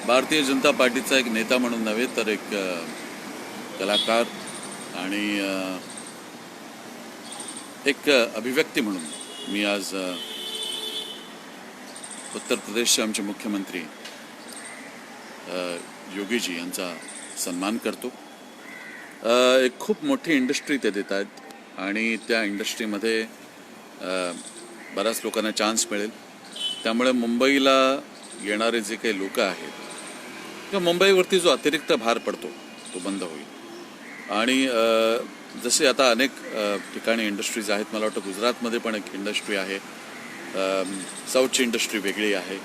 भारतीय जनता पार्टीचा एक नेता म्हणून नव्हे तर एक कलाकार आणि एक अभिव्यक्ती म्हणून मी आज उत्तर प्रदेशचे आमचे मुख्यमंत्री योगीजी यांचा सन्मान करतो। एक खूप मोठी इंडस्ट्री ते देत आहेत आणि त्या इंडस्ट्रीमध्ये बऱ्याच लोकांना चान्स मिळेल। त्यामुळे मुंबईला येणारे जे काही लोक आहेत किंवा मुंबईवरती जो अतिरिक्त भार पडतो तो बंद होईल। आणि जसे आता अनेक ठिकाणी इंडस्ट्रीज आहेत, मला वाटतं गुजरातमध्ये पण एक इंडस्ट्री आहे, साऊथची इंडस्ट्री वेगळी आहे,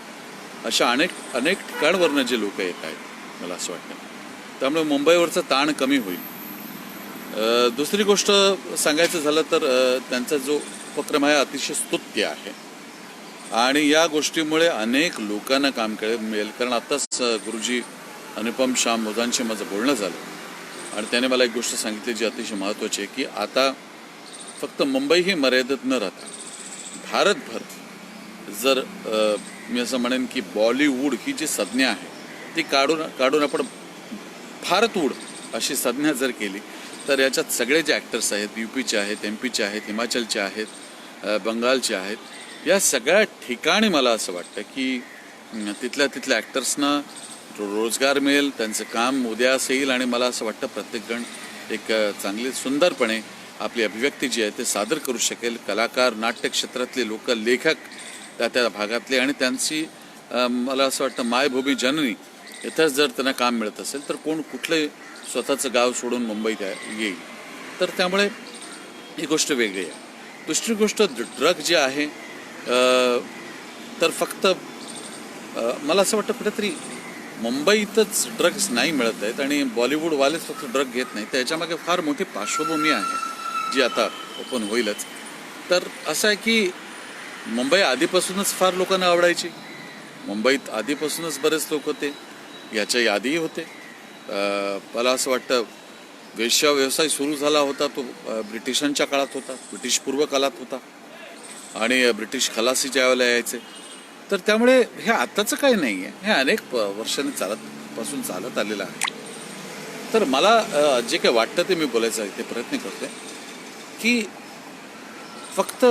अशा अनेक ठिकाणवरनं जे लोक येत आहेत मला असं वाटतं, त्यामुळे मुंबईवरचा ताण कमी होईल। दुसरी गोष्ट सांगायचं झालं तर त्यांचा जो उपक्रम आहे अतिशय स्तुत्य आहे आणि या गोष्टीमुळे अनेक लोकांना काम मिळेल। कारण आताच गुरुजी अनुपम श्याम मोजांशी माझं बोलणं झालं आणि त्याने मला एक गोष्ट सांगितली जी अतिशय महत्त्वाची आहे की आता फक्त मुंबई ही मर्यादित न राहता भारतभर जर मी असं म्हणेन की बॉलिवूड ही जी संज्ञा आहे ती काढून आपण भारतवूड अशी संज्ञा जर केली तर याच्यात सगळे जे ॲक्टर्स आहेत, यूपीचे आहेत, एमपीचे आहेत, हिमाचलचे आहेत, बंगालचे आहेत, या सगळ्या ठिकाणी मला असं वाटतं की तिथल्या ॲक्टर्सना रोजगार मिळेल, त्यांचं काम उदयास येईल आणि मला असं वाटतं प्रत्येकजण एक चांगली सुंदरपणे आपली अभिव्यक्ती जी आहे ते सादर करू शकेल। कलाकार, नाट्य क्षेत्रातले लोक, लेखक त्या भागातले आणि त्यांची मला असं वाटतं मायभूमी जननी इथंच जर त्यांना काम मिळत असेल तर कोण कुठलंही स्वतःचं गाव सोडून मुंबईत येईल। तर त्यामुळे ही गोष्ट वेगळी आहे। दुसरी गोष्ट ड्रग जे आहे तर फक्त मला असं वाटतं कुठेतरी मुंबईतच ड्रग्स नाही मिळत आहेत आणि बॉलिवूडवालेच फक्त ड्रग घेत नाही, त्याच्यामागे फार मोठी पार्श्वभूमी आहे जी आता ओपन होईलच। तर असं आहे की मुंबई आधीपासूनच फार लोकांना आवडायची, मुंबईत आधीपासूनच बरेच लोक होते, याच्या यादीही होते। मला असं वाटतं वेश्या व्यवसाय सुरू झाला होता तो ब्रिटिशांच्या काळात होता, ब्रिटिश पूर्व काळात होता आणि ब्रिटिश खलासी ज्यावेळेला यायचे। तर त्यामुळे हे आताचं काही नाही आहे, हे अनेक वर्षांनी चालत आलेलं आहे। तर मला जे काही वाटतं ते मी बोलायचं आहे ते प्रयत्न करतोय की फक्त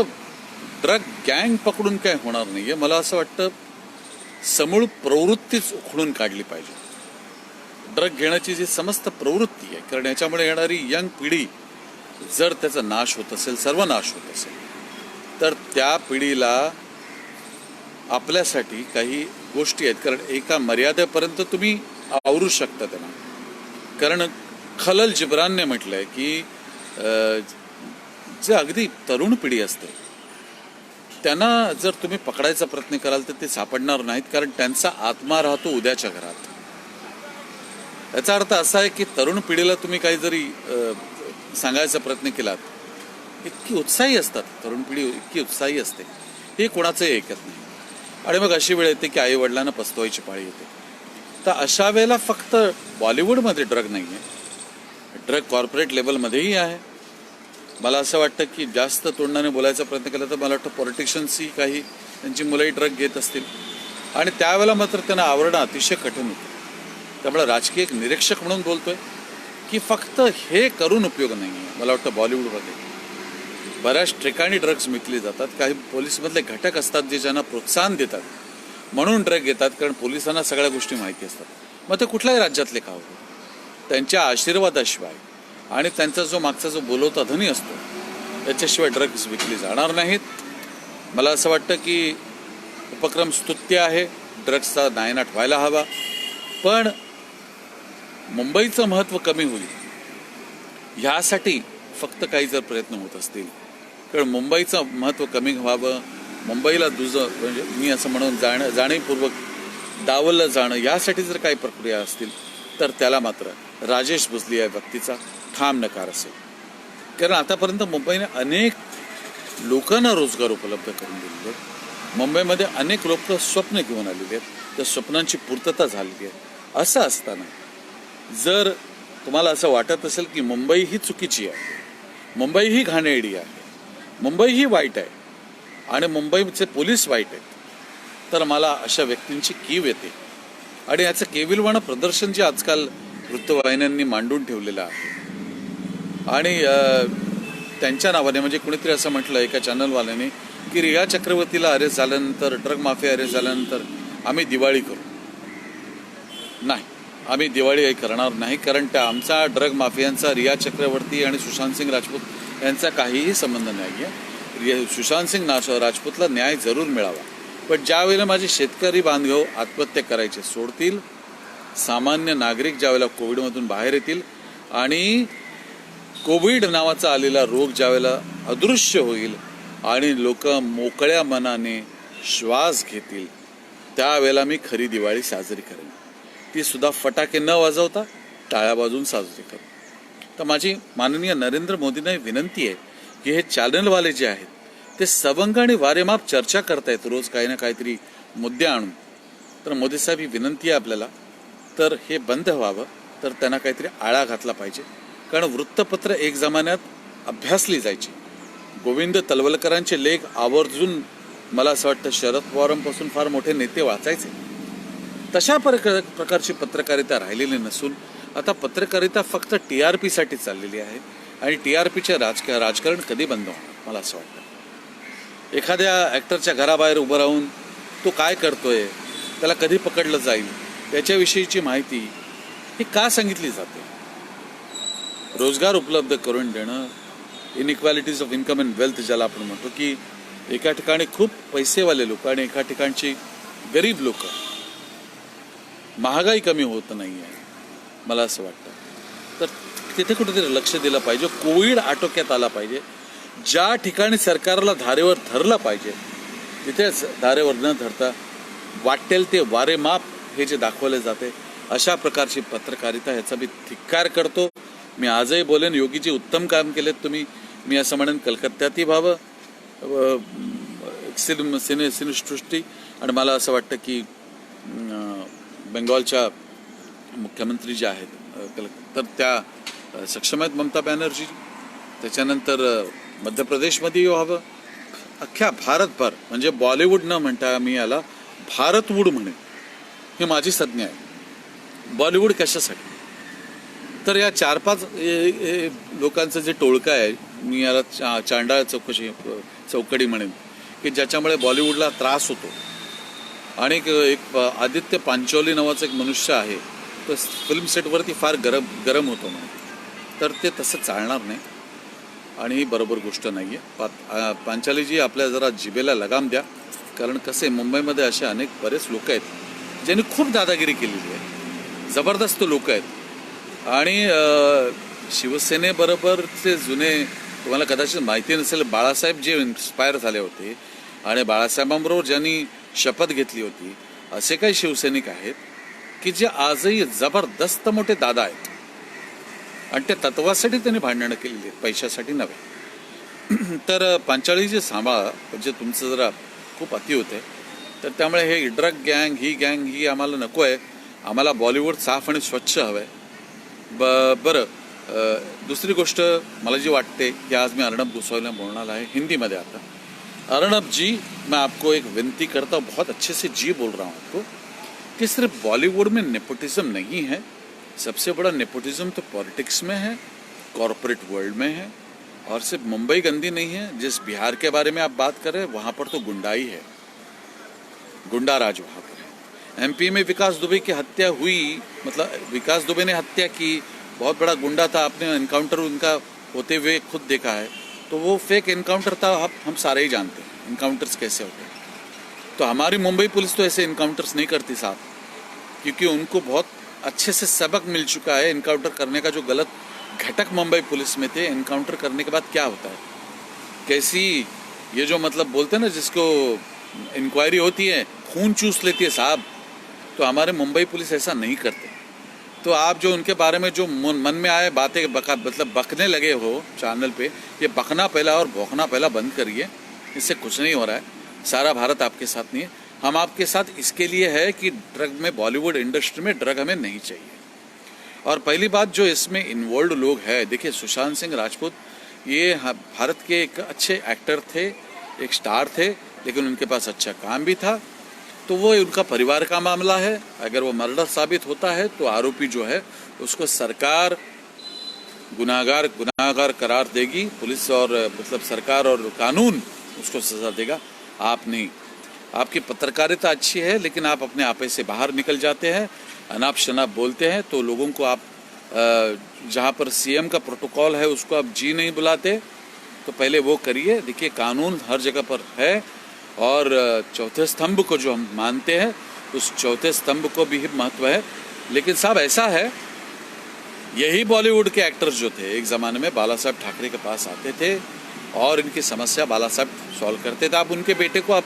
ड्रग गँग पकडून काय होणार नाही आहे। मला असं वाटतं समूळ प्रवृत्तीच उखडून काढली पाहिजे, ड्रग घेण्याची जी समस्त प्रवृत्ती आहे, कारण याच्यामुळे येणारी यंग पिढी जर त्याचा नाश होत असेल, सर्वनाश होत असेल, तर त्या पिढीला आपल्यासाठी काही गोष्टी आहेत, कारण एका मर्यादेपर्यंत तुम्ही आवरू शकता त्यांना। कारण खलल जिब्रानने म्हटलंय की जे अगदी तरुण पिढी असते त्यांना जर तुम्ही पकडायचा प्रयत्न कराल तर ते सापडणार नाहीत, कारण त्यांचा आत्मा राहतो उद्याच्या घरात। याचा अर्थ असा आहे की तरुण पिढीला तुम्ही काही जरी सांगायचा प्रयत्न केलात, इतकी उत्साही असतात, तरुण पिढी इतकी उत्साही असते, हे कोणाचंही ऐकत नाही आणि मग अशी वेळ येते की आई वडिलांना पस्तवायची पाळी येते। तर अशा वेळेला फक्त बॉलिवूडमध्ये ड्रग नाही आहे, ड्रग कॉर्पोरेट लेवलमध्येही आहे। मला असं वाटतं की जास्त तोंडाने बोलायचा प्रयत्न केला तर मला वाटतं पॉलिटिशियन्सही काही त्यांची मुलंही ड्रग घेत असतील आणि त्यावेळेला मात्र त्यांना आवरणं अतिशय कठीण होतं। त्यामुळे राजकीय एक निरीक्षक म्हणून बोलतोय की फक्त हे करून उपयोग नाही आहे। मला वाटतं बॉलिवूडमध्ये बऱ्याच ठिकाणी ड्रग्स विकले जातात, काही पोलिसमधले घटक असतात जे ज्यांना प्रोत्साहन देतात म्हणून ड्रग घेतात, कारण पोलिसांना सगळ्या गोष्टी माहिती असतात। मग ते कुठल्याही राज्यातले का होते, त्यांच्या आशीर्वादाशिवाय आणि त्यांचा जो मागचा जो बोलवता धनी असतो त्याच्याशिवाय ड्रग्स विकली जाणार नाहीत। मला असं वाटतं की उपक्रम स्तुत्य आहे, ड्रग्सचा नायनाट व्हायला हवा, पण मुंबईचं महत्त्व कमी होईल ह्यासाठी फक्त काही जर प्रयत्न होत असतील, कारण मुंबईचं महत्त्व कमी व्हावं, मुंबईला म्हणजे मी असं म्हणून जाणीवपूर्वक डावललं जाणं यासाठी जर काही प्रक्रिया असतील तर त्याला मात्र राजेश भोसले या व्यक्तीचा ठाम नकार असेल। कारण आतापर्यंत मुंबईने अनेक लोकांना रोजगार उपलब्ध करून दिलेले आहेत, मुंबईमध्ये अनेक लोक स्वप्न घेऊन आलेली आहेत, त्या स्वप्नांची पूर्तता झालेली आहे। असं असताना जर तुम्हाला असं वाटत असेल की मुंबई ही चुकीची आहे, मुंबई ही घाणेरडी आहे, मुंबई ही वाईट आहे आणि मुंबईचे पोलीस वाईट आहेत, तर मला अशा व्यक्तींची कीव येते आणि याचं केविलवाणं प्रदर्शन जे आजकाल वृत्तवाहिन्यांनी मांडून ठेवलेलं आहे आणि त्यांच्या नावाने म्हणजे कुणीतरी असं म्हटलं एका चॅनलवाल्याने की रिया चक्रवर्तीला अरेस्ट झाल्यानंतर ड्रग माफिया अरेस्ट झाल्यानंतर आम्ही दिवाळी करू. नाही, आम्ही दिवाळी काही करणार नाही, कारण त्या आमचा ड्रग माफियांचा रिया चक्रवर्ती आणि सुशांत सिंग राजपूत यांचा काहीही संबंध नाही आहे. सुशांत सिंग राजपूतला न्याय जरूर मिळावा, पण ज्या वेळेला माझे शेतकरी बांधव आत्महत्या करायचे सोडतील, सामान्य नागरिक ज्यावेळेला कोविडमधून बाहेर येतील आणि कोविड नावाचा आलेला रोग ज्यावेळेला अदृश्य होईल आणि लोक मोकळ्या मनाने श्वास घेतील, त्यावेळेला मी खरी दिवाळी साजरी करेन. ती सुद्धा फटाके न वाजवता टाळ्या वाजवून साजरी करेन. तर माझी माननीय नरेंद्र मोदींना विनंती आहे की हे चॅनलवाले जे आहेत ते सवंग आणि वारेमाप चर्चा करतायत रोज काही ना काहीतरी मुद्दे आणून. तर मोदी साहेब ही विनंती आहे आपल्याला, तर हे बंद व्हावं, तर त्यांना काहीतरी आळा घातला पाहिजे. कारण वृत्तपत्र एक जमान्यात अभ्यासली जायची. गोविंद तलवलकरांचे लेख आवर्जून मला असं वाटतं शरद पवारांपासून फार मोठे नेते वाचायचे. तशा प्रकारची पत्रकारिता राहिलेली नसून आता पत्रकारिता फक्त TRP साठी चाललेली आहे आणि TRPचे राजकारण कधी बंद होणार मला असं वाटतं. एखाद्या ॲक्टरच्या घराबाहेर उभं राहून तो काय करतोय, त्याला कधी पकडलं जाईल, त्याच्याविषयीची माहिती ही का सांगितली जाते. रोजगार उपलब्ध करून देणं, इनइक्वॅलिटीज ऑफ इन्कम अँड वेल्थ ज्याला आपण म्हणतो, की एका ठिकाणी खूप पैसेवाले लोक आणि एका ठिकाणची गरीब लोक, महागाई कमी होत नाही आहे मला असं वाटतं. तर तिथे कुठेतरी लक्ष दिलं पाहिजे. कोविड आटोक्यात आला पाहिजे. ज्या ठिकाणी सरकारला धारेवर धरलं पाहिजे तिथेच धारेवर न धरता वाटेल ते वारेमाप हे जे दाखवले जाते, अशा प्रकारची पत्रकारिता, ह्याचा मी धिक्कार करतो. मी आजही बोलेन, योगीजी उत्तम काम केलेत तुम्ही. मी असं म्हणेन कलकत्त्यातही व्हावं सिनेसृष्टी, आणि मला असं वाटतं की बेंगॉलच्या मुख्यमंत्री जे आहेत तर त्या सक्षम आहेत, ममता बॅनर्जी. त्याच्यानंतर मध्य प्रदेशमध्येही व्हावं. अख्ख्या भारतभर, म्हणजे बॉलिवूड न म्हणता मी याला भारतवूड म्हणेन, ही माझी संज्ञा आहे. बॉलिवूड कशासाठी, तर या 4-5 लोकांचं जे टोळकं आहे, मी याला चांडाळ चौकडी म्हणेन, की ज्याच्यामुळे बॉलिवूडला त्रास होतो. आणि एक आदित्य पांचोली नावाचा एक मनुष्य आहे, तो फिल्म सेटवरती फार गरम होतो म्हणून. तर ते तसं चालणार नाही आणि ही बरोबर गोष्ट नाही आहे. पांचालीजी, आपल्या जरा जिभेला लगाम द्या, कारण कसे मुंबईमध्ये असे अनेक बरेच लोक आहेत ज्यांनी खूप दादागिरी केलेली आहे, जबरदस्त लोक आहेत. आणि शिवसेनेबरोबरचे जुने, तुम्हाला कदाचित माहिती नसेल, बाळासाहेब जे इन्स्पायर झाले होते आणि बाळासाहेबांबरोबर ज्यांनी शपथ घेतली होती, असे काही शिवसैनिक आहेत की जे आजही जबरदस्त मोठे दादा आहेत आणि त्या तत्वासाठी त्यांनी भांडणं केलेली आहेत, पैशासाठी नव्हे. तर पांचाळीजी सांभाळा, म्हणजे तुमचं जरा खूप अति होते. तर त्यामुळे हे ड्रग गँग ही आम्हाला नको आहे. आम्हाला बॉलिवूड साफ आणि स्वच्छ हवं आहे. बरं, दुसरी गोष्ट मला जी वाटते की आज मैं अर्णब गोस्वामीला बोलना है हिंदी में आता. अर्णब जी, मैं आपको एक विनती करता हूँ, बहुत अच्छे से जी बोल रहा हूँ आपको, कि सिर्फ बॉलीवुड में नेपोटिज्म नहीं है. सबसे बड़ा नेपोटिज्म तो पॉलिटिक्स में है, कॉरपोरेट वर्ल्ड में है. और सिर्फ मुंबई गंदी नहीं है, जिस बिहार के बारे में आप बात कर रहे हैं वहाँ पर तो गुंडाई है, गुंडा राज वहाँ पर है. MP में विकास दुबे की हत्या हुई, मतलब विकास दुबे ने हत्या की, बहुत बड़ा गुंडा था, आपने एनकाउंटर उनका होते हुए खुद देखा है. तो वो फेक एनकाउंटर था, हम सारे ही जानते हैं एनकाउंटर्स कैसे होते हैं. तो हमारी मुंबई पुलिस तो ऐसे एनकाउंटर्स नहीं करती साहब, क्योंकि उनको बहुत अच्छे से सबक मिल चुका है एनकाउंटर करने का. जो गलत घटक मुंबई पुलिस में थे, एनकाउंटर करने के बाद क्या होता है, कैसी ये जो मतलब बोलते हैं ना, जिसको इंक्वायरी होती है खून चूस लेती है साहब. तो हमारे मुंबई पुलिस ऐसा नहीं करते. तो आप जो उनके बारे में जो मन में आए बातें मतलब बकने लगे हो चैनल पे, ये बकना पहला और भौंकना पहला बंद करिए. इससे कुछ नहीं हो रहा है. सारा भारत आपके साथ नहीं है, हम आपके साथ इसके लिए है कि ड्रग में, बॉलीवुड इंडस्ट्री में ड्रग हमें नहीं चाहिए. और पहली बात, जो इसमें इन्वॉल्व लोग हैं, देखिए सुशांत सिंह राजपूत ये भारत के एक अच्छे एक्टर थे, एक स्टार थे, लेकिन उनके पास अच्छा काम भी था. तो वो उनका परिवार का मामला है। अगर वो मर्डर साबित होता है तो आरोपी जो है उसको सरकार गुनाहगार करार देगी, पुलिस और मतलब सरकार और कानून उसको सजा देगा, आप नहीं। आपकी पत्रकारिता अच्छी है लेकिन आप अपने आपे से बाहर निकल जाते हैं, अनाप शनाप बोलते हैं, तो लोगों को आप जहाँ पर सीएम का प्रोटोकॉल है उसको आप जी नहीं बुलाते, तो पहले वो करिए। देखिए कानून हर जगह पर है और चौथे स्तंभ को जो हम मानते हैं उस चौथे स्तंभ को भी महत्व है। लेकिन साहब ऐसा है, यही बॉलीवुड के एक्टर्स जो थे एक ज़माने में बाला साहब ठाकरे के पास आते थे और इनकी समस्या बाला साहब सॉल्व करते थे। आप उनके बेटे को आप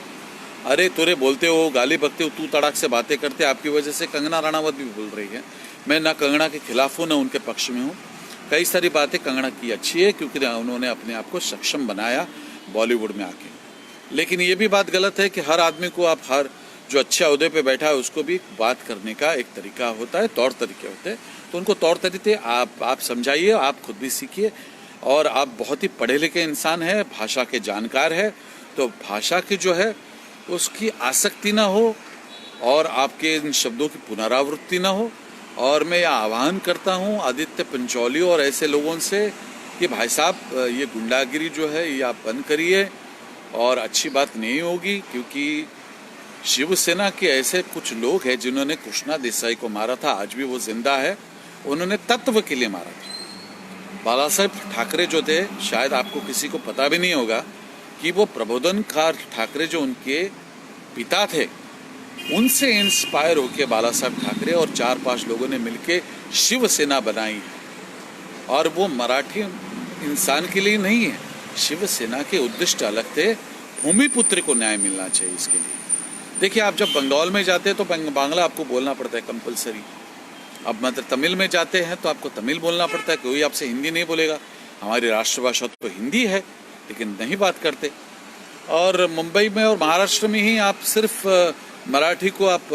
अरे तुरे बोलते हो, गाली बकते हो, तू तड़ाक से बातें करते, आपकी वजह से कंगना रनावत भी बोल रही है। मैं ना कंगना के खिलाफ हूँ ना उनके पक्ष में हूँ। कई सारी बातें कंगना की अच्छी है क्योंकि उन्होंने अपने आप को सक्षम बनाया बॉलीवुड में आके। लेकिन ये भी बात गलत है कि हर आदमी को आप हर जो अच्छे अहदे पे बैठा है उसको भी बात करने का एक तरीका होता है, तौर तरीके होते हैं। तो उनको तौर तरीके आप समझाइए, आप खुद भी सीखिए। और आप बहुत ही पढ़े लिखे इंसान हैं, भाषा के जानकार है, तो भाषा की जो है उसकी आसक्ति ना हो और आपके इन शब्दों की पुनरावृत्ति ना हो। और मैं यह आह्वान करता हूँ आदित्य पंचौली और ऐसे लोगों से कि भाई साहब ये गुंडागिरी जो है ये आप बंद करिए और अच्छी बात नहीं होगी, क्योंकि शिवसेना के ऐसे कुछ लोग हैं जिन्होंने कृष्णा देसाई को मारा था, आज भी वो जिंदा है, उन्होंने तत्व के लिए मारा था। बाला साहब ठाकरे जो थे, शायद आपको किसी को पता भी नहीं होगा कि वो प्रबोधनकार ठाकरे जो उनके पिता थे उनसे इंस्पायर होकर बाला साहब ठाकरे और 4-5 लोगों ने मिलके शिवसेना बनाई है। और वो मराठी इंसान के लिए नहीं है, शिवसेना के उद्दिष्ट अलग थे, भूमिपुत्र को न्याय मिलना चाहिए इसके लिए। देखिए आप जब बंगाल में जाते हैं तो बांग्ला आपको बोलना पड़ता है कंपलसरी। अब मतलब तमिल में जाते हैं तो आपको तमिल बोलना पड़ता है, कोई आपसे हिंदी नहीं बोलेगा। हमारी राष्ट्रभाषा तो हिंदी है लेकिन नहीं बात करते। और मुंबई में और महाराष्ट्र में ही आप सिर्फ मराठी को आप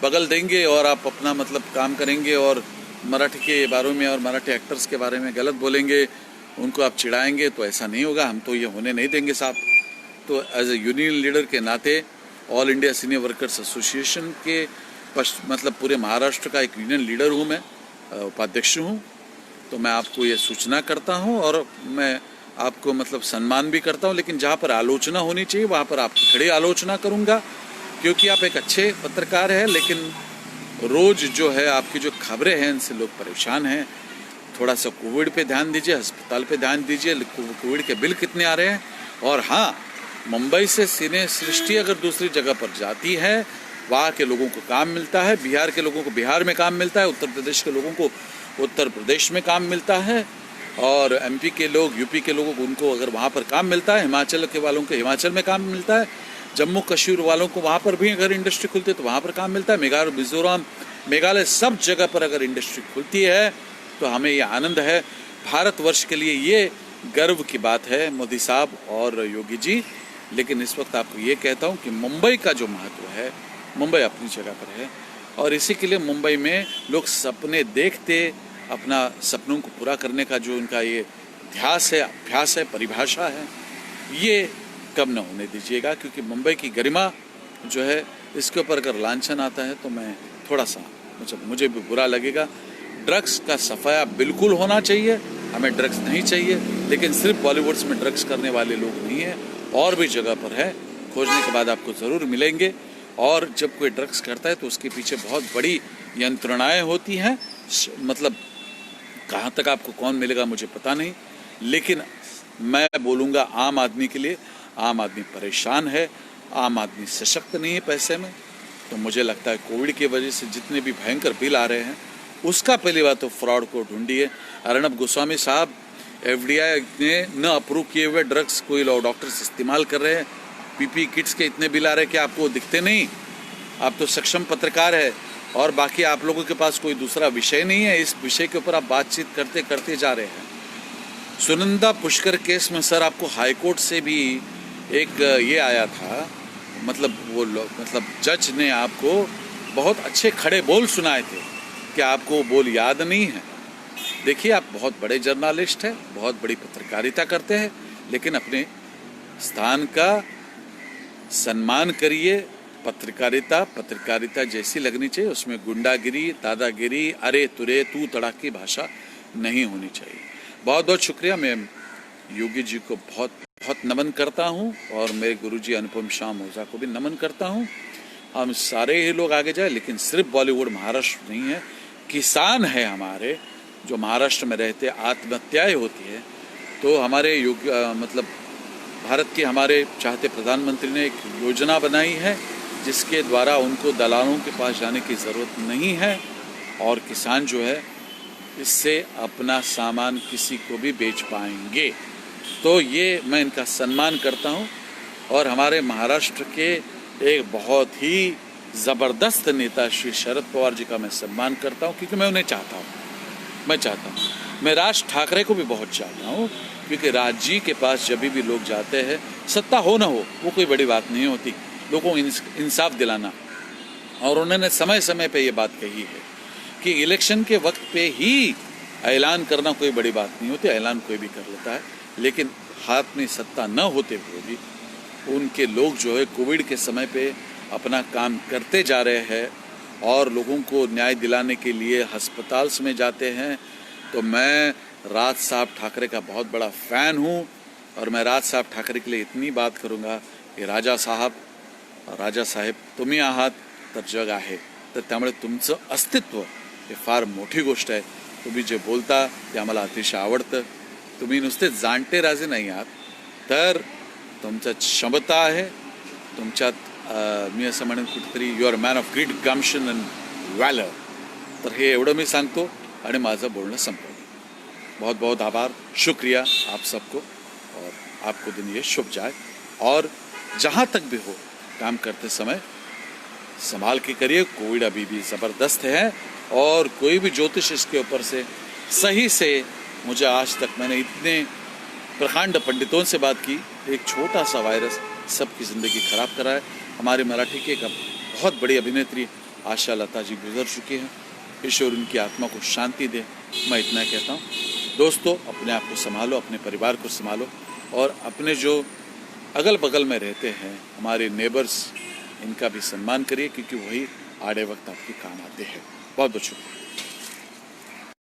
बगल देंगे और आप अपना मतलब काम करेंगे और मराठी के बारे में और मराठी एक्टर्स के बारे में गलत बोलेंगे, उनको आप चिढ़ाएंगे, तो ऐसा नहीं होगा। हम तो ये होने नहीं देंगे साहब। तो एज ए यूनियन लीडर के नाते all India senior workers association के मतलब पूरे महाराष्ट्र का एक यूनियन लीडर हूँ मैं, उपाध्यक्ष हूँ, तो मैं आपको ये सूचना करता हूँ और मैं आपको मतलब सम्मान भी करता हूँ। लेकिन जहाँ पर आलोचना होनी चाहिए वहाँ पर आपकी खड़ी आलोचना करूँगा, क्योंकि आप एक अच्छे पत्रकार हैं। लेकिन रोज़ जो है आपकी जो खबरें हैं इनसे लोग परेशान हैं। थोड़ा सा कोविड पे ध्यान दीजिए, अस्पताल पे ध्यान दीजिए, कोविड के बिल कितने आ रहे हैं। और हाँ, मुंबई से सिने सृष्टि अगर दूसरी जगह पर जाती है, वहाँ के लोगों को काम मिलता है, बिहार के लोगों को बिहार में काम मिलता है, उत्तर प्रदेश के लोगों को उत्तर प्रदेश में काम मिलता है, और एमपी के लोग, यूपी के लोगों को उनको अगर वहाँ पर काम मिलता है, हिमाचल के वालों को हिमाचल में काम मिलता है, जम्मू कश्मीर वालों को वहाँ पर भी अगर इंडस्ट्री खुलती है तो वहाँ पर काम मिलता है, मेघालय, मिजोरम, मेघालय, सब जगह पर अगर इंडस्ट्री खुलती है तो हमें ये आनंद है। भारतवर्ष के लिए ये गर्व की बात है मोदी साहब और योगी जी। लेकिन इस वक्त आपको ये कहता हूँ कि मुंबई का जो महत्व है, मुंबई अपनी जगह पर है और इसी के लिए मुंबई में लोग सपने देखते, अपना सपनों को पूरा करने का जो उनका ये ध्यास है, अभ्यास है, परिभाषा है, ये कम न होने दीजिएगा। क्योंकि मुंबई की गरिमा जो है इसके ऊपर अगर लांछन आता है तो मैं थोड़ा सा मुझे भी बुरा लगेगा। ड्रग्स का सफाया बिल्कुल होना चाहिए, हमें ड्रग्स नहीं चाहिए, लेकिन सिर्फ बॉलीवुड में ड्रग्स करने वाले लोग नहीं हैं, और भी जगह पर है, खोजने के बाद आपको ज़रूर मिलेंगे। और जब कोई ड्रग्स करता है तो उसके पीछे बहुत बड़ी यंत्रणाएं होती हैं, मतलब कहाँ तक आपको कौन मिलेगा मुझे पता नहीं, लेकिन मैं बोलूँगा आम आदमी के लिए, आम आदमी परेशान है, आम आदमी सशक्त नहीं है पैसे में। तो मुझे लगता है कोविड की वजह से जितने भी भयंकर बिल आ रहे हैं उसका पहली बात तो फ्रॉड को ढूंढिए। अर्नब गोस्वामी साहब, एफडीआई ने न अप्रूव किए हुए ड्रग्स कोई डॉक्टर्स इस्तेमाल कर रहे हैं, पीपी किट्स के इतने बिल आ रहे हैं कि आपको दिखते नहीं। आप तो सक्षम पत्रकार है और बाकी आप लोगों के पास कोई दूसरा विषय नहीं है, इस विषय के ऊपर आप बातचीत करते करते जा रहे हैं। सुनंदा पुष्कर केस में सर आपको हाईकोर्ट से भी एक ये आया था, मतलब जज ने आपको बहुत अच्छे खड़े बोल सुनाए थे कि आपको बोल याद नहीं है। देखिए आप बहुत बड़े जर्नलिस्ट हैं, बहुत बड़ी पत्रकारिता करते हैं, लेकिन अपने स्थान का सम्मान करिए पत्रकारिता जैसी लगनी चाहिए, उसमें गुंडागिरी, दादागिरी, अरे तुरे तू तड़ाक की भाषा नहीं होनी चाहिए। बहुत बहुत शुक्रिया। मैं योगी जी को बहुत बहुत नमन करता हूँ और मेरे गुरुजी अनुपम श्याम ओझा को भी नमन करता हूँ। हम सारे ही लोग आगे जाए, लेकिन सिर्फ बॉलीवुड महाराष्ट्र नहीं है, किसान है हमारे जो महाराष्ट्र में रहते, आत्महत्याएं होती है। तो हमारे मतलब भारत के हमारे चाहते प्रधानमंत्री ने एक योजना बनाई है जिसके द्वारा उनको दलालों के पास जाने की ज़रूरत नहीं है और किसान जो है इससे अपना सामान किसी को भी बेच पाएंगे। तो ये मैं इनका सम्मान करता हूँ और हमारे महाराष्ट्र के एक बहुत ही ज़बरदस्त नेता श्री शरद पवार जी का मैं सम्मान करता हूँ, क्योंकि मैं उन्हें चाहता हूँ। मैं राज ठाकरे को भी बहुत चाहता हूँ, क्योंकि राज जी के पास जब भी लोग जाते हैं, सत्ता हो ना हो वो कोई बड़ी बात नहीं होती, लोगों को इंसाफ दिलाना। और उन्होंने समय समय पे ये बात कही है कि इलेक्शन के वक्त पे ही ऐलान करना कोई बड़ी बात नहीं होती, ऐलान कोई भी कर लेता है, लेकिन हाथ में सत्ता न होते हुए भी उनके लोग जो है कोविड के समय पे अपना काम करते जा रहे हैं और लोगों को न्याय दिलाने के लिए अस्पताल में जाते हैं। तो मैं राज साहब ठाकरे का बहुत बड़ा फ़ैन हूँ और मैं राज साहब ठाकरे के लिए इतनी बात करूँगा की राजा साहेब तुम्ही आहात तर जग आहे, तर त्यामुळे तुमचं अस्तित्व हे फार मोठी गोष्ट आहे। तुम्ही जे बोलता ते आम्हाला अतिशय आवडतं। तुम्ही नुसते जाणते राजे नाही आहात, तर तुमच्यात क्षमता आहे, तुमच्यात मी असं म्हणेन कुठेतरी you are man of great gumption and valour. तर हे एवढं मी सांगतो आणि माझं बोलणं संपवतो। बहुत बहुत आभार, शुक्रिया आप सबको और आपको दिन ये शुभ जाए। और जहाँ तक भी हो काम करते समय संभाल के करिए, कोविड अभी भी ज़बरदस्त है और कोई भी ज्योतिष इसके ऊपर से सही से, मुझे आज तक मैंने इतने प्रकांड पंडितों से बात की, एक छोटा सा वायरस सबकी ज़िंदगी खराब करा है। हमारे मराठी की एक बहुत बड़ी अभिनेत्री आशा लता जी गुजर चुकी हैं, ईश्वर उनकी आत्मा को शांति दे। मैं इतना कहता हूँ दोस्तों, अपने आप को संभालो, अपने परिवार को संभालो और अपने जो अगल बगल में रहते हैं हमारे नेबर्स, इनका भी सम्मान करिए, क्योंकि वही आड़े वक्त आपके काम आते हैं। बहुत बहुत शुक्रिया।